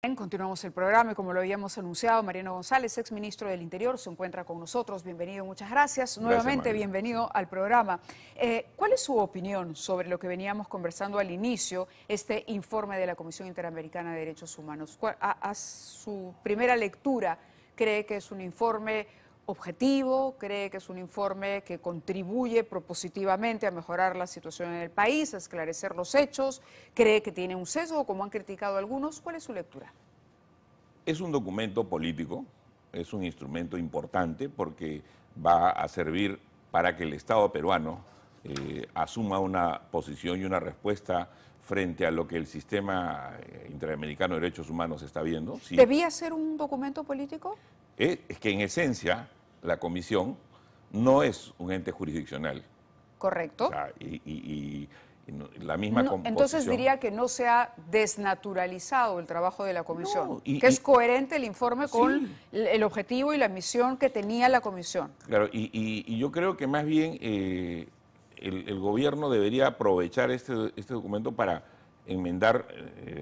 Bien, continuamos el programa y como lo habíamos anunciado, Mariano González, exministro del Interior, se encuentra con nosotros. Bienvenido, muchas gracias. Nuevamente, bienvenido al programa. ¿Cuál es su opinión sobre lo que veníamos conversando al inicio, este informe de la Comisión Interamericana de Derechos Humanos? A su primera lectura, ¿cree que es un informe objetivo? ¿Cree que es un informe que contribuye propositivamente a mejorar la situación en el país, a esclarecer los hechos? ¿Cree que tiene un sesgo, como han criticado algunos? ¿Cuál es su lectura? Es un documento político, es un instrumento importante porque va a servir para que el Estado peruano asuma una posición y una respuesta frente a lo que el sistema interamericano de derechos humanos está viendo. ¿Sí? ¿Debía ser un documento político? Es que en esencia la Comisión no es un ente jurisdiccional. Correcto. O sea, la misma composición. Entonces diría que no se ha desnaturalizado el trabajo de la Comisión, No, que es coherente el informe con el objetivo y la misión que tenía la Comisión. Claro, y yo creo que más bien el gobierno debería aprovechar este documento para enmendar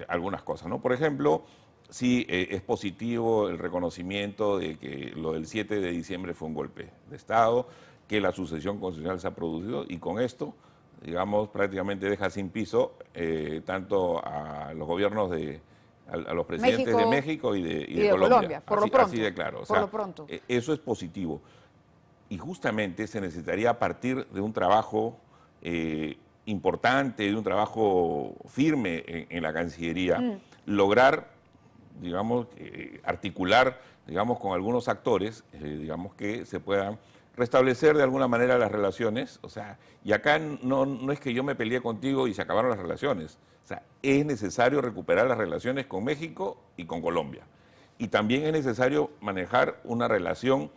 algunas cosas, ¿no? Por ejemplo, sí, es positivo el reconocimiento de que lo del 7 de diciembre fue un golpe de Estado, que la sucesión constitucional se ha producido y con esto, digamos, prácticamente deja sin piso tanto a los gobiernos a los presidentes de México y de Colombia. Por lo pronto. Así de claro. Por lo pronto. Eso es positivo. Y justamente se necesitaría partir de un trabajo importante, de un trabajo firme en la Cancillería, lograr, digamos, articular, digamos, con algunos actores, digamos, que se puedan restablecer de alguna manera las relaciones. O sea, y acá no es que yo me peleé contigo y se acabaron las relaciones. O sea, es necesario recuperar las relaciones con México y con Colombia. Y también es necesario manejar una relación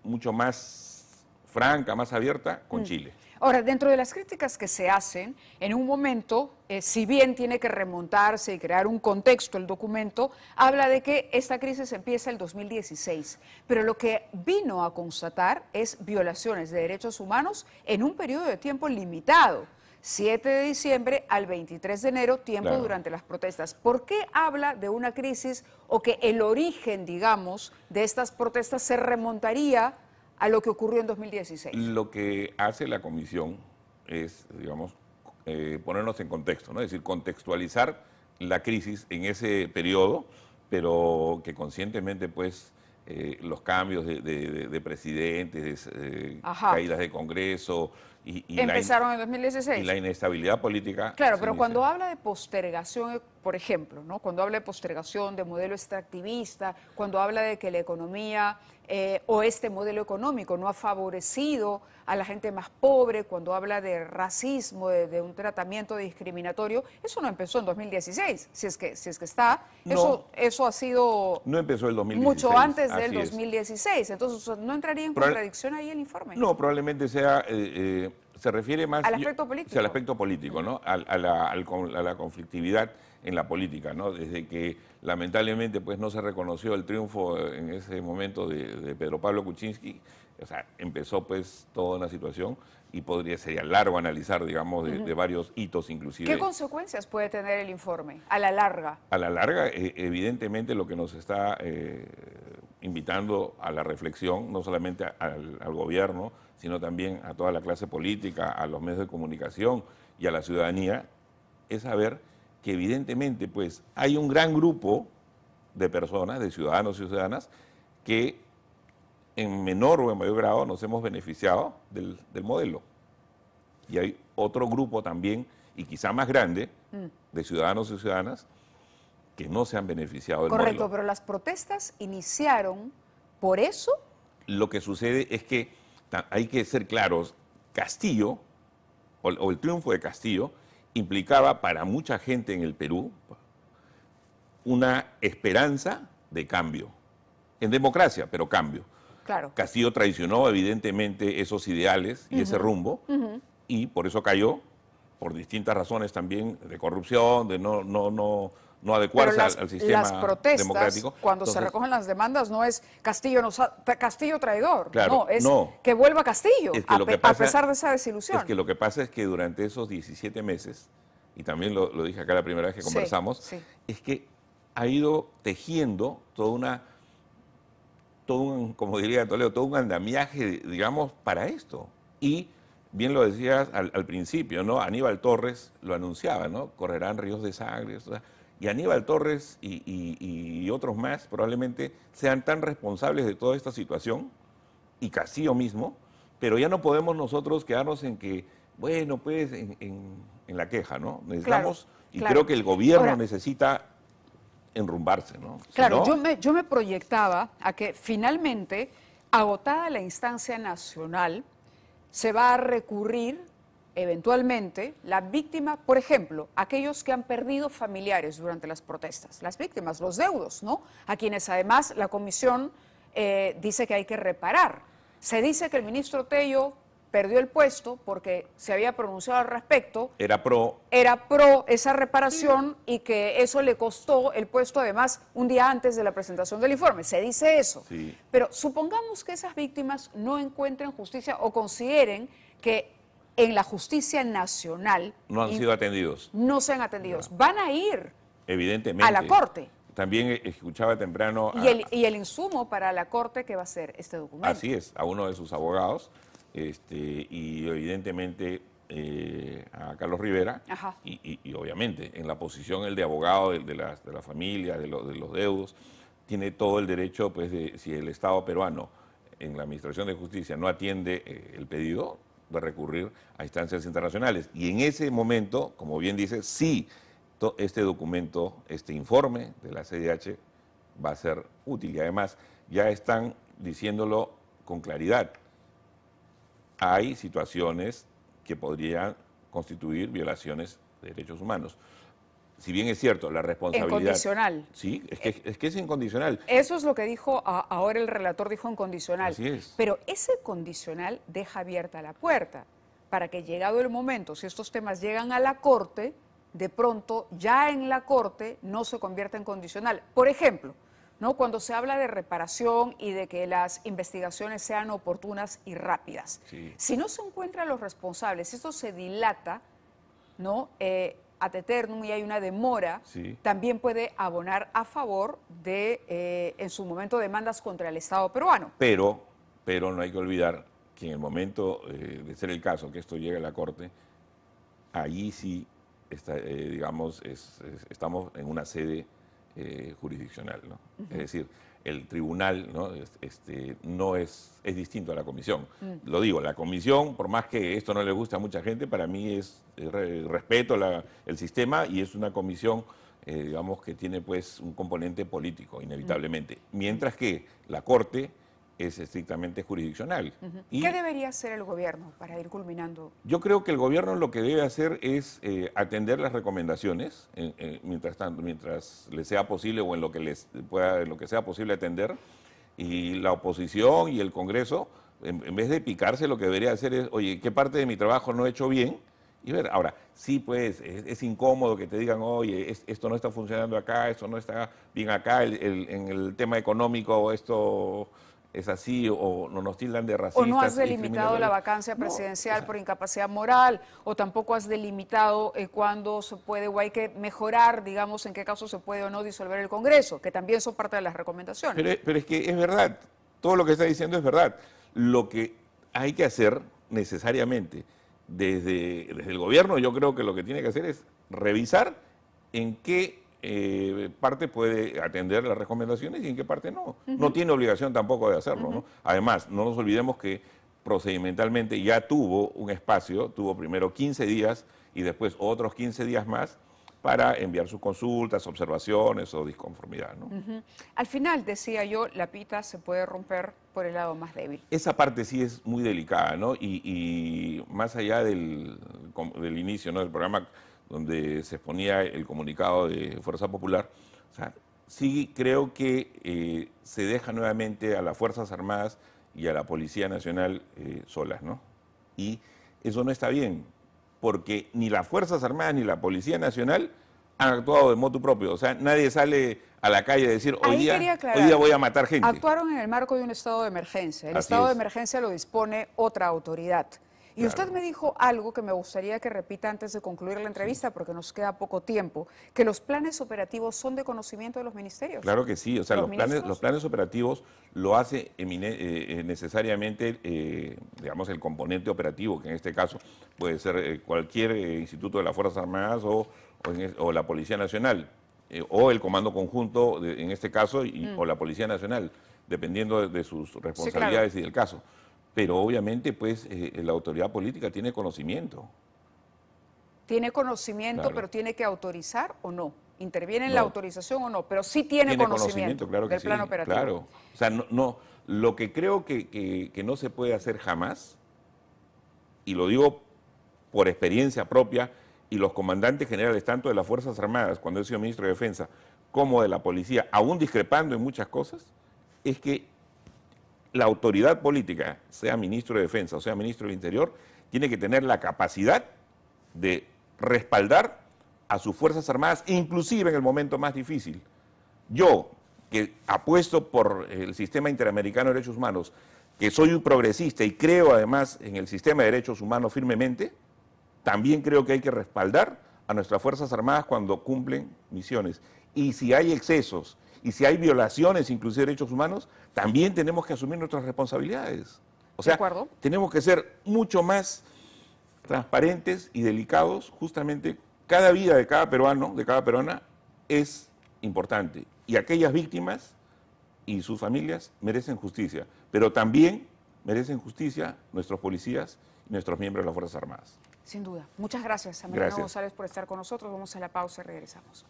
mucho más franca, más abierta con Chile. Ahora, dentro de las críticas que se hacen, en un momento, si bien tiene que remontarse y crear un contexto el documento, habla de que esta crisis empieza el 2016, pero lo que vino a constatar es violaciones de derechos humanos en un periodo de tiempo limitado. 7 de diciembre al 23 de enero, tiempo durante las protestas. ¿Por qué habla de una crisis o que el origen, digamos, de estas protestas se remontaría a lo que ocurrió en 2016? Lo que hace la Comisión es, digamos, ponernos en contexto, ¿no? Es decir, contextualizar la crisis en ese periodo, pero que conscientemente, pues, los cambios de presidentes, caídas de Congreso y empezaron en 2016. Y la inestabilidad política. Claro, pero cuando habla de postergación, por ejemplo, ¿no? Cuando habla de postergación, de modelo extractivista, cuando habla de que la economía o este modelo económico no ha favorecido a la gente más pobre, cuando habla de racismo, de un tratamiento discriminatorio, eso no empezó en 2016, si es que está, no, eso ha sido no empezó el 2016, mucho antes del 2016, entonces ¿no entraría en contradicción ahí el informe? No, probablemente sea, se refiere más al aspecto político. Sí, al aspecto político, ¿no? A la conflictividad en la política, ¿no? Desde que lamentablemente pues no se reconoció el triunfo en ese momento de Pedro Pablo Kuczynski, o sea, empezó pues toda una situación y sería largo analizar, digamos, de varios hitos inclusive. ¿Qué consecuencias puede tener el informe a la larga? A la larga, evidentemente lo que nos está invitando a la reflexión, no solamente al gobierno, sino también a toda la clase política, a los medios de comunicación y a la ciudadanía, es saber que evidentemente pues hay un gran grupo de personas, de ciudadanos y ciudadanas, que en menor o en mayor grado nos hemos beneficiado del modelo. Y hay otro grupo también, y quizá más grande, de ciudadanos y ciudadanas que no se han beneficiado del modelo. Correcto, pero las protestas iniciaron por eso. Lo que sucede es que hay que ser claros, Castillo, o el triunfo de Castillo, implicaba para mucha gente en el Perú una esperanza de cambio, en democracia, pero cambio. Claro. Castillo traicionó evidentemente esos ideales y ese rumbo, y por eso cayó, por distintas razones también de corrupción, de no adecuarse al sistema las protestas, democrático. Cuando se recogen las demandas, no es Castillo traidor, claro, no, es que vuelva Castillo, es que a pesar de esa desilusión. Es que lo que pasa es que durante esos 17 meses, y también lo dije acá la primera vez que conversamos, es que ha ido tejiendo como diría Toledo, todo un andamiaje, digamos, para esto. Y bien lo decías al principio, ¿no? Aníbal Torres lo anunciaba, ¿no? Correrán ríos de sangre. O sea, y Aníbal Torres y otros más probablemente sean tan responsables de toda esta situación, y Castillo mismo, pero ya no podemos nosotros quedarnos en que, bueno, pues en la queja, ¿no? Necesitamos, claro, y claro, creo que el gobierno necesita enrumbarse, ¿no? Claro, Si no, yo me proyectaba a que finalmente, agotada la instancia nacional, se va a recurrir eventualmente la víctima, por ejemplo, aquellos que han perdido familiares durante las protestas, las víctimas, los deudos, ¿no? A quienes además la comisión dice que hay que reparar. Se dice que el ministro Tello perdió el puesto porque se había pronunciado al respecto. Era pro esa reparación, y que eso le costó el puesto además un día antes de la presentación del informe. Se dice eso. Sí. Pero supongamos que esas víctimas no encuentren justicia o consideren que en la justicia nacional no han sido atendidos. No sean atendidos. No. Van a ir evidentemente a la Corte. También escuchaba temprano... Y el insumo para la Corte que va a ser este documento. Así es, a uno de sus abogados, y evidentemente a Carlos Rivera, y obviamente en la posición el de abogado de la familia, de los deudos, tiene todo el derecho, pues, si el Estado peruano en la Administración de Justicia no atiende el pedido, de recurrir a instancias internacionales. Y en ese momento, como bien dice, sí, este documento, este informe de la CIDH va a ser útil, y además ya están diciéndolo con claridad. Hay situaciones que podrían constituir violaciones de derechos humanos. Si bien es cierto, la responsabilidad... Incondicional. Sí, es que es incondicional. Eso es lo que dijo, ahora el relator dijo incondicional. Así es. Pero ese condicional deja abierta la puerta para que, llegado el momento, si estos temas llegan a la Corte, de pronto ya en la Corte no se convierta en condicional. Por ejemplo, ¿no? Cuando se habla de reparación y de que las investigaciones sean oportunas y rápidas. Sí. Si no se encuentran los responsables, esto se dilata, ¿no? Ad eternum, y hay una demora, sí, también puede abonar a favor de, en su momento, demandas contra el Estado peruano. Pero no hay que olvidar que en el momento de ser el caso, que esto llegue a la Corte, allí sí, digamos, estamos en una sede jurisdiccional, ¿no? Es decir, el tribunal, ¿no? No es distinto a la comisión. Lo digo, la comisión, por más que esto no le guste a mucha gente, para mí respeto el sistema, y es una comisión, digamos, que tiene, pues, un componente político, inevitablemente. Mientras que la Corte es estrictamente jurisdiccional. ¿Y qué debería hacer el gobierno para ir culminando? Yo creo que el gobierno lo que debe hacer es atender las recomendaciones, mientras le sea posible, o en lo que sea posible atender, y la oposición y el Congreso, en vez de picarse, lo que debería hacer es, oye, ¿qué parte de mi trabajo no he hecho bien? Y ver, ahora, sí, pues, es incómodo que te digan, oye, esto no está funcionando acá, esto no está bien acá, en el tema económico esto es así, o nos tildan de racistas. O no has delimitado la vacancia presidencial por incapacidad moral, o tampoco has delimitado cuándo se puede o hay que mejorar, digamos, en qué caso se puede o no disolver el Congreso, que también son parte de las recomendaciones. Pero es que es verdad, todo lo que está diciendo es verdad. Lo que hay que hacer necesariamente desde el gobierno, yo creo que lo que tiene que hacer es revisar en qué parte puede atender las recomendaciones y en qué parte no. No tiene obligación tampoco de hacerlo, ¿no? Además, no nos olvidemos que procedimentalmente ya tuvo un espacio, tuvo primero 15 días y después otros 15 días más para enviar sus consultas, observaciones o disconformidad, ¿no? Al final, decía yo, la pita se puede romper por el lado más débil. Esa parte sí es muy delicada, ¿no? Y más allá del inicio, ¿no?, del programa, donde se exponía el comunicado de Fuerza Popular, o sea, sí creo que se deja nuevamente a las Fuerzas Armadas y a la Policía Nacional solas, ¿no? Y eso no está bien, porque ni las Fuerzas Armadas ni la Policía Nacional han actuado de motu propio. O sea, nadie sale a la calle a decir, hoy día voy a matar gente. Actuaron en el marco de un estado de emergencia. El estado de emergencia lo dispone otra autoridad. Y usted me dijo algo que me gustaría que repita antes de concluir la entrevista, porque nos queda poco tiempo, que los planes operativos son de conocimiento de los ministerios. Claro que sí, o sea, los planes operativos lo hace necesariamente, digamos, el componente operativo, que en este caso puede ser cualquier instituto de las Fuerzas Armadas o la Policía Nacional, o el Comando Conjunto, en este caso, o la Policía Nacional, dependiendo de sus responsabilidades y del caso. Pero obviamente, pues, la autoridad política tiene conocimiento. Tiene conocimiento, pero ¿tiene que autorizar o no? ¿Interviene en la autorización o no? Pero sí tiene conocimiento claro que del plan operativo. Claro, o sea, lo que creo que no se puede hacer jamás, y lo digo por experiencia propia, y los comandantes generales, tanto de las Fuerzas Armadas, cuando he sido ministro de Defensa, como de la Policía, aún discrepando en muchas cosas, es que la autoridad política, sea ministro de Defensa o sea ministro del Interior, tiene que tener la capacidad de respaldar a sus Fuerzas Armadas, inclusive en el momento más difícil. Yo, que apuesto por el sistema interamericano de derechos humanos, que soy un progresista y creo además en el sistema de derechos humanos firmemente, también creo que hay que respaldar a nuestras Fuerzas Armadas cuando cumplen misiones. Y si hay excesos, y si hay violaciones inclusive de derechos humanos, también tenemos que asumir nuestras responsabilidades. O sea, tenemos que ser mucho más transparentes y delicados. Justamente cada vida de cada peruano, de cada peruana, es importante. Y aquellas víctimas y sus familias merecen justicia. Pero también merecen justicia nuestros policías y nuestros miembros de las Fuerzas Armadas. Sin duda. Muchas gracias a Mariano González por estar con nosotros. Vamos a la pausa y regresamos.